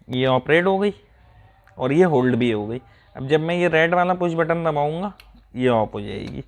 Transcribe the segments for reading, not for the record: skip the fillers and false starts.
ये ऑपरेट हो गई और ये होल्ड भी हो गई। अब जब मैं ये रेड वाला पुश बटन दबाऊंगा ये ऑफ हो जाएगी।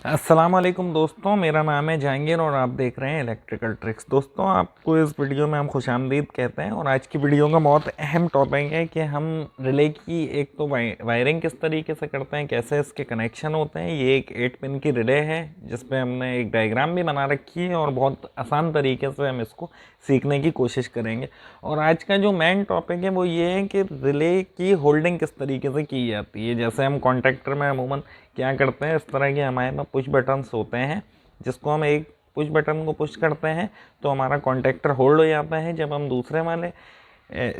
अस्सलाम वालेकुम दोस्तों, मेरा नाम है जहांगीर और आप देख रहे हैं इलेक्ट्रिकल ट्रिक्स। दोस्तों, आपको इस वीडियो में हम खुशामदीद कहते हैं और आज की वीडियो का बहुत अहम टॉपिक है कि हम रिले की एक तो वायरिंग किस तरीके से करते हैं, कैसे इसके कनेक्शन होते हैं। ये एक 8 पिन की रिले है जिस पे हमने एक डायग्राम भी बना रखी है और बहुत आसान तरीके से हम इसको सीखने की कोशिश करेंगे। और आज का जो मेन टॉपिक है वो ये है कि रिले की होल्डिंग किस तरीके से की जाती है। जैसे हम कॉन्ट्रैक्टर में अमूमन क्या करते हैं, इस तरह के हमारे में पुश बटन्स होते हैं जिसको हम एक पुश बटन को पुश करते हैं तो हमारा कॉन्टैक्टर होल्ड हो जाता है। जब हम दूसरे वाले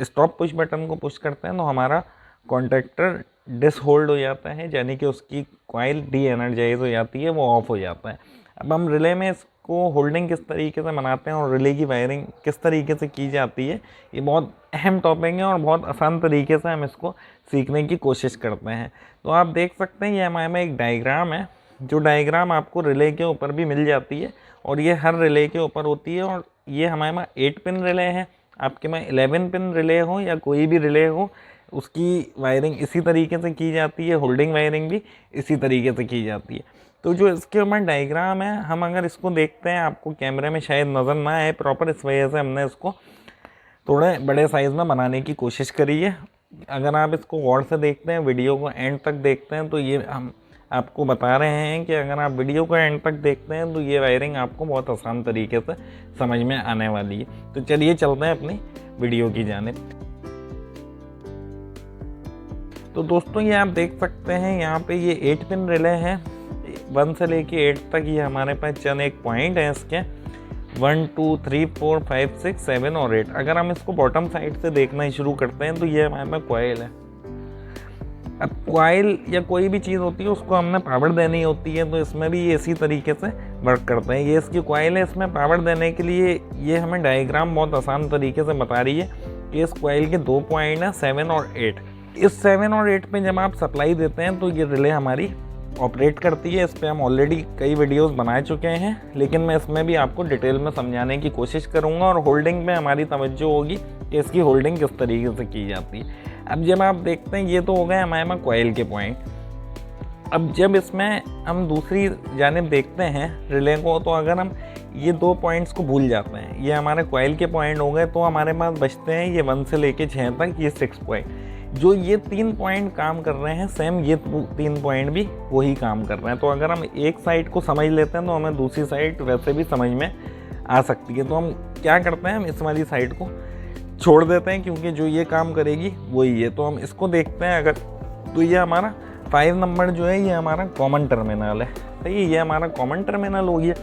स्टॉप पुश बटन को पुश करते हैं तो हमारा कॉन्टैक्टर डिस होल्ड हो जाता है, यानी कि उसकी कॉइल डी एनर्जाइज हो जाती है, वो ऑफ हो जाता है। अब हम रिले में इसको होल्डिंग किस तरीके से बनाते हैं और रिले की वायरिंग किस तरीके से की जाती है, ये बहुत अहम टॉपिक है और बहुत आसान तरीके से हम इसको सीखने की कोशिश करते हैं। तो आप देख सकते हैं ये हमारे में एक डायग्राम है, जो डायग्राम आपको रिले के ऊपर भी मिल जाती है और ये हर रिले के ऊपर होती है। और ये हमारे में 8 पिन रिले है, आपके में 11 पिन रिले हो या कोई भी रिले हो उसकी वायरिंग इसी तरीके से की जाती है, होल्डिंग वायरिंग भी इसी तरीके से की जाती है। तो जो इसके ऊपर डायग्राम है, हम अगर इसको देखते हैं, आपको कैमरे में शायद नज़र ना आए प्रॉपर, इस वजह से हमने इसको थोड़े बड़े साइज़ में बनाने की कोशिश करी है। अगर आप इसको गौर से देखते हैं, वीडियो को एंड तक देखते हैं, तो ये हम आपको बता रहे हैं कि अगर आप वीडियो को एंड तक देखते हैं तो ये वायरिंग आपको बहुत आसान तरीके से समझ में आने वाली है। तो चलिए चलते हैं अपनी वीडियो की जानिब। तो दोस्तों, ये आप देख सकते हैं यहाँ पे ये 8 पिन रिले है, 1 से लेके 8 तक ये हमारे पास चंद एक पॉइंट है इसके 1 2 3 4 5 6 7 और 8। अगर हम इसको बॉटम साइड से देखना ही शुरू करते हैं तो ये हमारे में कॉइल है। अब कॉइल या कोई भी चीज़ होती है उसको हमने पावर देनी होती है, तो इसमें भी ये इसी तरीके से वर्क करते हैं। ये इसकी कॉइल है, इसमें पावर देने के लिए ये हमें डायग्राम बहुत आसान तरीके से बता रही है कि इस कॉइल के 2 पॉइंट हैं 7 और 8। इस 7 और 8 पे जब आप सप्लाई देते हैं तो ये रिले हमारी ऑपरेट करती है। इस पर हम ऑलरेडी कई वीडियोस बना चुके हैं, लेकिन मैं इसमें भी आपको डिटेल में समझाने की कोशिश करूंगा और होल्डिंग पे हमारी तवज्जो होगी कि इसकी होल्डिंग किस तरीके से की जाती है। अब जब आप देखते हैं, ये तो हो गए हमारे में कॉइल के पॉइंट। अब जब इसमें हम दूसरी जानिब देखते हैं रिले को, तो अगर हम ये 2 पॉइंट्स को भूल जाते हैं, ये हमारे कॉइल के पॉइंट हो गए, तो हमारे पास बचते हैं ये 1 से लेके 6 तक ये 6 पॉइंट। जो ये 3 पॉइंट काम कर रहे हैं, सेम ये 3 पॉइंट भी वही काम कर रहे हैं। तो अगर हम एक साइड को समझ लेते हैं तो हमें दूसरी साइड वैसे भी समझ में आ सकती है। तो हम क्या करते हैं, हम इस वाली साइड को छोड़ देते हैं क्योंकि जो ये काम करेगी वही है। तो हम इसको देखते हैं अगर, तो ये हमारा 5 नंबर जो है ये हमारा कॉमन टर्मिनल है, सही है, ये हमारा कॉमन टर्मिनल हो गया।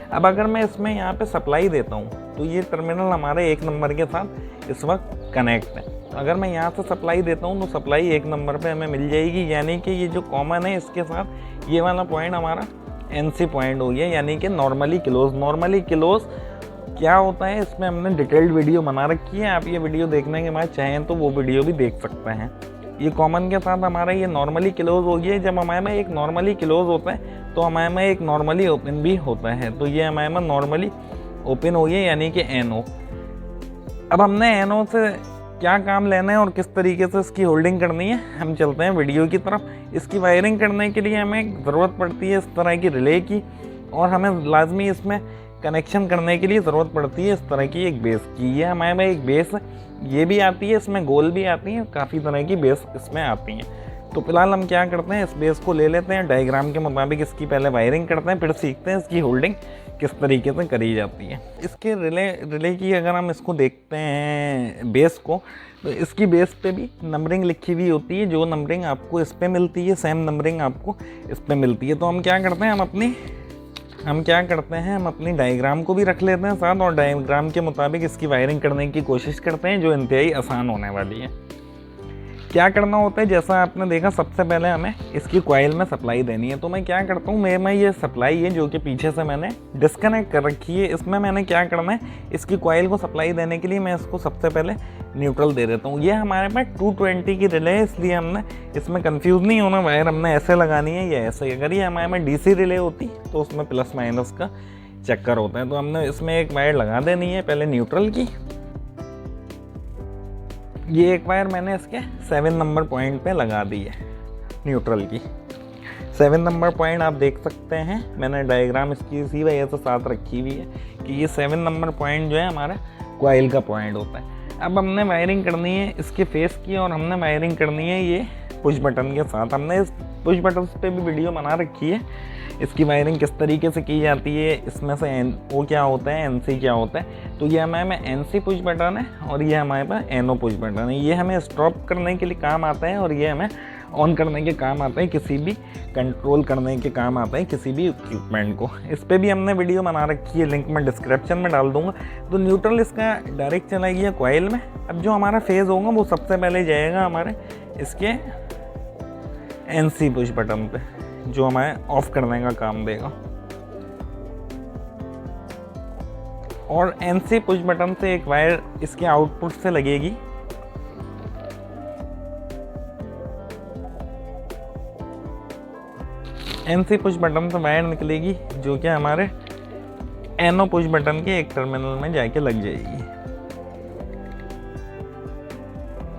अब अगर मैं इसमें यहाँ पे सप्लाई देता हूँ तो ये टर्मिनल हमारे 1 नंबर के साथ इस वक्त कनेक्ट है। तो अगर मैं यहाँ से सप्लाई देता हूँ तो सप्लाई 1 नंबर पे हमें मिल जाएगी, यानी कि ये जो कॉमन है इसके साथ ये वाला पॉइंट हमारा NC पॉइंट हो गया, यानी कि नॉर्मली क्लोज। नॉर्मली क्लोज क्या होता है, इसमें हमने डिटेल्ड वीडियो बना रखी है, आप ये वीडियो देखने के बाद चाहें तो वो वीडियो भी देख सकते हैं। ये कॉमन के साथ हमारा ये नॉर्मली क्लोज हो गया। जब हमारे में एक नॉर्मली क्लोज होता है तो हमारे में एक नॉर्मली ओपन भी होता है, तो ये हमारे में नॉर्मली ओपन हो गया, यानी कि NO। अब हमने NO से क्या काम लेना है और किस तरीके से इसकी होल्डिंग करनी है, हम चलते हैं वीडियो की तरफ। इसकी वायरिंग करने के लिए हमें ज़रूरत पड़ती है इस तरह की रिले की, और हमें लाजमी इसमें कनेक्शन करने के लिए ज़रूरत पड़ती है इस तरह की एक बेस की। ये हमारे में एक बेस ये भी आती है, इसमें गोल भी आती है, काफ़ी तरह की बेस इसमें आती हैं। तो फिलहाल हम क्या करते हैं, इस बेस को ले लेते हैं, डायग्राम के मुताबिक इसकी पहले वायरिंग करते हैं, फिर सीखते हैं इसकी होल्डिंग किस तरीके से करी जाती है। इसके रिले की अगर हम इसको देखते हैं बेस को, तो इसकी बेस पे भी नंबरिंग लिखी हुई होती है। जो नंबरिंग आपको इस पे मिलती है सेम नंबरिंग आपको इस पे मिलती है। तो हम क्या करते हैं, हम अपनी डायग्राम को भी रख लेते हैं साथ, और डायग्राम के मुताबिक इसकी वायरिंग करने की कोशिश करते हैं, जो इंतहाई आसान होने वाली है। क्या करना होता है, जैसा आपने देखा, सबसे पहले हमें इसकी कॉइल में सप्लाई देनी है। तो मैं क्या करता हूँ, मैं ये सप्लाई है जो कि पीछे से मैंने डिस्कनेक्ट कर रखी है, इसमें मैंने क्या करना है, इसकी कॉइल को सप्लाई देने के लिए मैं इसको सबसे पहले न्यूट्रल दे देता हूँ। ये हमारे पास 220 की रिले है, इसलिए हमने इसमें कंफ्यूज नहीं होना, वायर हमने ऐसे लगानी है या ऐसे। अगर ये हमारे में DC रिले होती तो उसमें प्लस माइनस का चक्कर होता है। तो हमने इसमें एक वायर लगा देनी है पहले न्यूट्रल की। ये एक वायर मैंने इसके 7 नंबर पॉइंट पे लगा दी है न्यूट्रल की। 7 नंबर पॉइंट आप देख सकते हैं, मैंने डायग्राम इसकी इसी वजह से साथ रखी हुई है कि ये 7 नंबर पॉइंट जो है हमारा कॉइल का पॉइंट होता है। अब हमने वायरिंग करनी है इसके फेस की, और हमने वायरिंग करनी है ये पुश बटन के साथ। हमने इस पुश बटन पे भी वीडियो बना रखी है, इसकी वायरिंग किस तरीके से की जाती है, इसमें से वो क्या होता है, NC क्या होता है। तो ये हमारे में NC पुश बटन है और ये हमारे पास NO पुश बटन है। ये हमें स्टॉप करने के लिए काम आता है और ये हमें ऑन करने के काम आता है, किसी भी कंट्रोल करने के काम आता है किसी भी इक्विपमेंट को। इस पर भी हमने वीडियो बना रखी है, लिंक मैं डिस्क्रिप्शन में डाल दूंगा। तो न्यूट्रल इसका डायरेक्ट चला गया कॉइल में। अब जो हमारा फेज़ होगा वो सबसे पहले जाएगा हमारे इसके NC पुश बटन पे, जो हमें ऑफ करने का काम देगा। और NC पुश बटन से एक वायर इसके आउटपुट से लगेगी। NC पुश बटन से वायर निकलेगी जो कि हमारे NO पुश बटन के एक टर्मिनल में जाके लग जाएगी।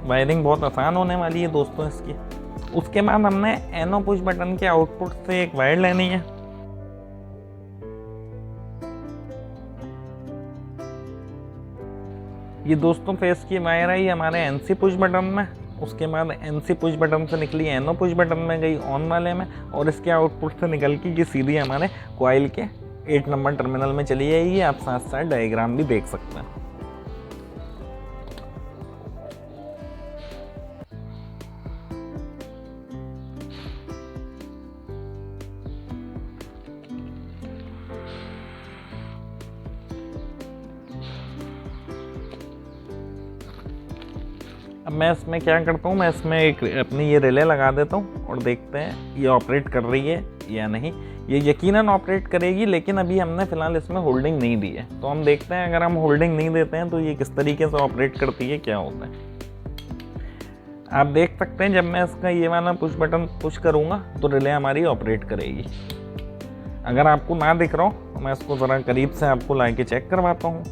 वायरिंग बहुत आसान होने वाली है दोस्तों इसकी। उसके बाद हमने NO पुश बटन के आउटपुट से एक वायर लेनी है। ये दोस्तों फेस की वायर आई हमारे NC पुश बटन में। उसके बाद NC पुश बटन से निकली NO पुश बटन में गई ऑन वाले में, और इसके आउटपुट से निकल के ये सीधी हमारे कॉइल के 8 नंबर टर्मिनल में चली जाएगी। आप साथ साथ डायग्राम भी देख सकते हैं। अब मैं इसमें क्या करता हूँ, मैं इसमें एक अपनी ये रिले लगा देता हूँ और देखते हैं ये ऑपरेट कर रही है या नहीं। ये यकीनन ऑपरेट करेगी, लेकिन अभी हमने फ़िलहाल इसमें होल्डिंग नहीं दी है। तो हम देखते हैं अगर हम होल्डिंग नहीं देते हैं तो ये किस तरीके से ऑपरेट करती है, क्या होता है। आप देख सकते हैं जब मैं इसका ये वाला पुश बटन पुश करूँगा तो रिले हमारी ऑपरेट करेगी। अगर आपको ना दिख रहा हो तो मैं इसको ज़रा करीब से आपको ला के चेक करवाता हूँ।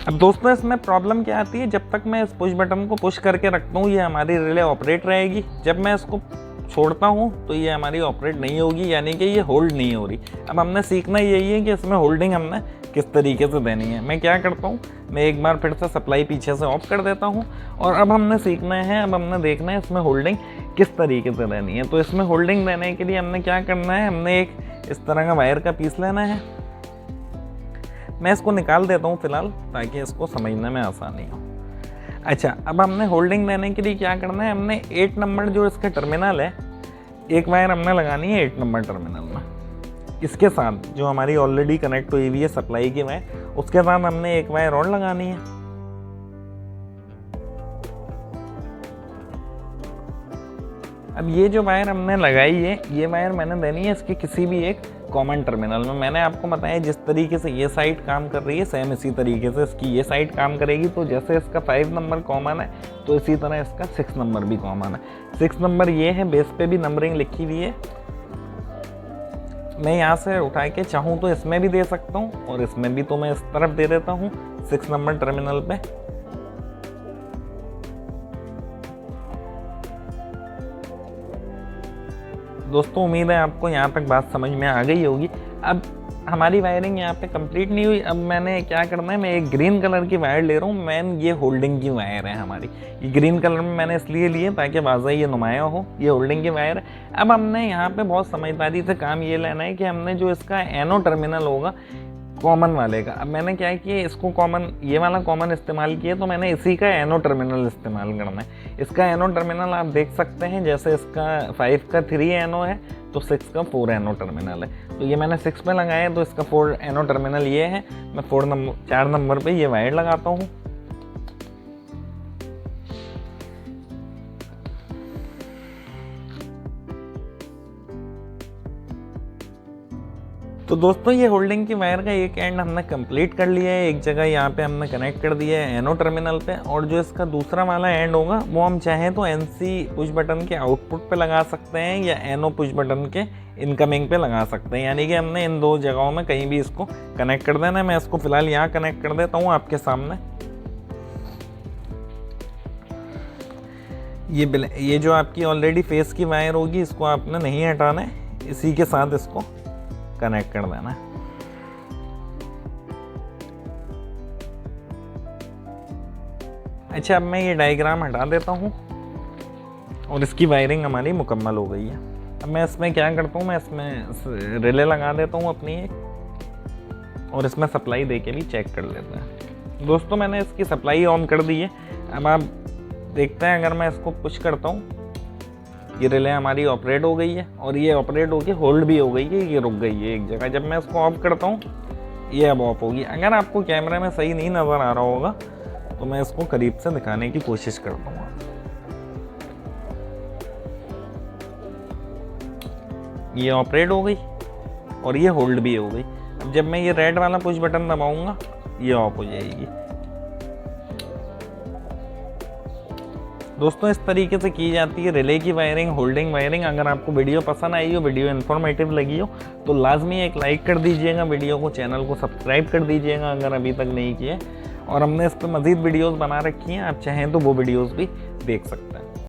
अब दोस्तों इसमें प्रॉब्लम क्या आती है, जब तक मैं इस पुश बटन को पुश करके रखता हूँ ये हमारी रिले ऑपरेट रहेगी। जब मैं इसको छोड़ता हूँ तो ये हमारी ऑपरेट नहीं होगी, यानी कि ये होल्ड नहीं हो रही। अब हमने सीखना यही है कि इसमें होल्डिंग हमने किस तरीके से देनी है। मैं क्या करता हूँ, मैं एक बार फिर से सप्लाई पीछे से ऑफ कर देता हूँ, और अब हमने सीखना है, अब हमने देखना है इसमें होल्डिंग किस तरीके से देनी है। तो इसमें होल्डिंग देने के लिए हमने क्या करना है, हमने एक इस तरह का वायर का पीस लेना है। मैं इसको निकाल देता हूँ फ़िलहाल ताकि इसको समझने में आसानी हो। अच्छा, अब हमने होल्डिंग देने के लिए क्या करना है, हमने 8 नंबर जो इसका टर्मिनल है, एक वायर हमने लगानी है 8 नंबर टर्मिनल में। इसके साथ जो हमारी ऑलरेडी कनेक्ट हुई हुई है सप्लाई की वायर, उसके साथ हमने एक वायर और लगानी है। अब ये जो वायर हमने लगाई है, ये वायर मैंने देनी है इसके किसी भी एक कॉमन टर्मिनल में। मैंने आपको बताया जिस तरीके से ये साइड काम कर रही है, सेम इसी तरीके से इसकी ये साइड काम करेगी। तो जैसे इसका 5 नंबर कॉमन है तो इसी तरह इसका 6 नंबर भी कॉमन है। 6 नंबर ये है, बेस पे भी नंबरिंग लिखी हुई है। मैं यहाँ से उठा के चाहूँ तो इसमें भी दे सकता हूँ, और इसमें भी तो मैं इस तरफ दे देता हूँ 6 नंबर टर्मिनल पे। दोस्तों उम्मीद है आपको यहाँ तक बात समझ में आ गई होगी। अब हमारी वायरिंग यहाँ पे कंप्लीट नहीं हुई। अब मैंने क्या करना है, मैं एक ग्रीन कलर की वायर ले रहा हूँ। मैन ये होल्डिंग की वायर है हमारी। ये ग्रीन कलर में मैंने इसलिए लिए ताकि वाज़ह ये नुमाया हो, ये होल्डिंग की वायर है। अब हमने यहाँ पे बहुत समझदारी से काम ये लेना है कि हमने जो इसका एनो टर्मिनल होगा कॉमन वाले का, अब मैंने क्या किया, इसको कॉमन, ये वाला कॉमन इस्तेमाल किया, तो मैंने इसी का एनो टर्मिनल इस्तेमाल करना है। इसका एनो टर्मिनल आप देख सकते हैं, जैसे इसका 5 का 3 एनो है तो 6 का 4 एनो टर्मिनल है। तो ये मैंने 6 पे लगाया है तो इसका 4 एनो टर्मिनल ये है। मैं 4 नंबर पे ये वायर लगाता हूँ। तो दोस्तों ये होल्डिंग की वायर का एक एंड हमने कंप्लीट कर लिया है, एक जगह यहाँ पे हमने कनेक्ट कर दिया है एनो टर्मिनल पे, और जो इसका दूसरा वाला एंड होगा वो हम चाहें तो एनसी पुश बटन के आउटपुट पे लगा सकते हैं या एनो पुश बटन के इनकमिंग पे लगा सकते हैं, यानी कि हमने इन दो जगहों में कहीं भी इसको कनेक्ट कर देना है। मैं इसको फिलहाल यहाँ कनेक्ट कर देता हूँ आपके सामने। ये जो आपकी ऑलरेडी फेस की वायर होगी इसको आपने नहीं हटाना है, इसी के साथ इसको कनेक्ट कर देना है। अच्छा, अब मैं ये डायग्राम हटा देता हूँ और इसकी वायरिंग हमारी मुकम्मल हो गई है। अब मैं इसमें क्या करता हूँ, मैं इसमें रिले लगा देता हूँ अपनी एक, और इसमें सप्लाई दे के भी चेक कर लेते हैं। दोस्तों मैंने इसकी सप्लाई ऑन कर दी है। अब आप देखते हैं अगर मैं इसको पुश करता हूँ, ये रिले हमारी ऑपरेट हो गई है और ये ऑपरेट होके होल्ड भी हो गई है, ये रुक गई है एक जगह। जब मैं इसको ऑफ करता हूँ ये अब ऑफ होगी। अगर आपको कैमरे में सही नहीं नज़र आ रहा होगा तो मैं इसको करीब से दिखाने की कोशिश करता हूँ। ये ऑपरेट हो गई और ये होल्ड भी हो गई। अब जब मैं ये रेड वाला पुश बटन दबाऊंगा ये ऑफ हो जाएगी। दोस्तों इस तरीके से की जाती है रिले की वायरिंग, होल्डिंग वायरिंग। अगर आपको वीडियो पसंद आई हो, वीडियो इन्फॉर्मेटिव लगी हो तो लाजमी एक लाइक कर दीजिएगा, वीडियो को, चैनल को सब्सक्राइब कर दीजिएगा अगर अभी तक नहीं किए। और हमने इस पर मज़ीद वीडियोस बना रखी हैं, आप चाहें तो वो वीडियोस भी देख सकते हैं।